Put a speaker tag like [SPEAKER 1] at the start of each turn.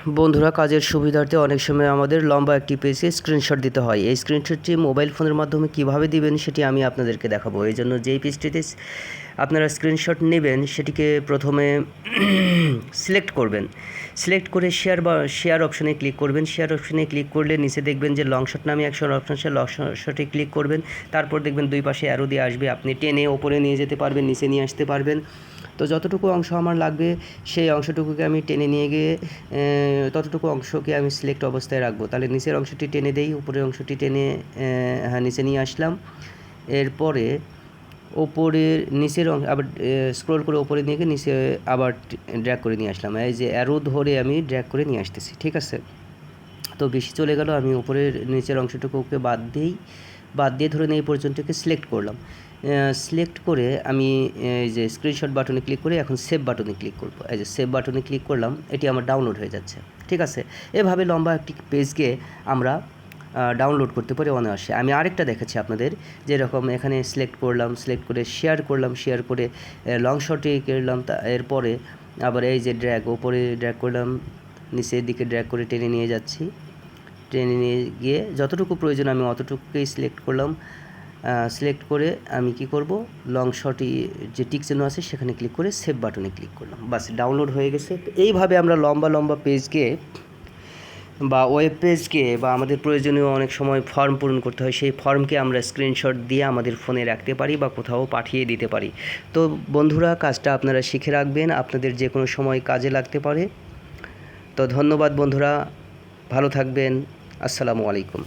[SPEAKER 1] বন্ধুরা, কাজের সুবিধার্থে অনেক সময় আমাদের লম্বা একটি পেজে স্ক্রিনশট দিতে হয়। এই স্ক্রিনশটটি মোবাইল ফোনের মাধ্যমে কিভাবে দিবেন সেটি আমি আপনাদেরকে দেখাবো। এই জন্য যেই পেজটিতে আপনারা স্ক্রিনশট নেবেন সেটিকে প্রথমে সিলেক্ট করবেন। সিলেক্ট করে শেয়ার অপশনে ক্লিক করবেন। শেয়ার অপশনে ক্লিক করলে নিচে দেখবেন যে লং শট নামে একটা অপশন আছে, লং শটে ক্লিক করবেন। তারপর দেখবেন দুই পাশে অ্যারো দিয়ে আসবে, আপনি টেনে ওপরে নিয়ে যেতে পারবেন, নিচে নিয়ে আসতে পারবেন। তো যতটুকু অংশ আমার লাগবে সেই অংশটুকুকে আমি টেনে নিয়ে গিয়ে ততটুকু অংশকে আমি সিলেক্ট অবস্থায় রাখবো। তাহলে নিচের অংশটি টেনে দেই, উপরের অংশটি টেনে নিচে নিয়ে আসলাম। এরপরে ওপরের নিচের আবার স্ক্রল করে ওপরে নিয়ে গিয়ে নিচে আবার ড্র্যাগ করে নিয়ে আসলাম। এই যে অ্যারো ধরে আমি ড্র্যাগ করে নিয়ে আসতেছি, ঠিক আছে। তো বেশি চলে গেল, আমি উপরের নিচের অংশটুকুকে বাদ দিয়ে ধরে এই পর্যন্তকে সিলেক্ট করলাম। সিলেক্ট করে আমি এই যে স্ক্রিনশট বাটনে ক্লিক করে এখন সেভ বাটনে ক্লিক করব। এই যে সেভ বাটনে ক্লিক করলাম, এটি আমার ডাউনলোড হয়ে যাচ্ছে, ঠিক আছে। এভাবে লম্বা একটি পেজকে আমরা ডাউনলোড করতে পারি অনায়াসে। আমি আরেকটা দেখাচ্ছি আপনাদের, যেরকম এখানে সিলেক্ট করলাম, সিলেক্ট করে শেয়ার করে লং শটে করলাম। এরপরে আবার এই যে ড্র্যাগ, ওপরে ড্র্যাগ করলাম, নিচের দিকে ড্র্যাগ করে টেনে নিয়ে যাচ্ছি। টেনে নিয়ে গিয়ে যতটুকু প্রয়োজন আমি অতটুকুকেই সিলেক্ট করলাম। সিলেক্ট করে আমি কি করব, লং শটই যে টিক চিহ্ন আছে সেখানে ক্লিক করে সেভ বাটনে ক্লিক করলাম, বাস ডাউনলোড হয়ে গেছে। এইভাবে আমরা লম্বা পেজকে বা ওয়েব পেজকে বা আমাদের প্রয়োজনীয় অনেক সময় ফর্ম পূরণ করতে হয়, সেই ফর্মকে আমরা স্ক্রিনশট দিয়ে আমাদের ফোনে রাখতে পারি বা কোথাও পাঠিয়ে দিতে পারি। তো বন্ধুরা, কাজটা আপনারা শিখে রাখবেন, আপনাদের যে কোনো সময় কাজে লাগতে পারে। তো ধন্যবাদ বন্ধুরা, ভালো থাকবেন, আসসালামু আলাইকুম।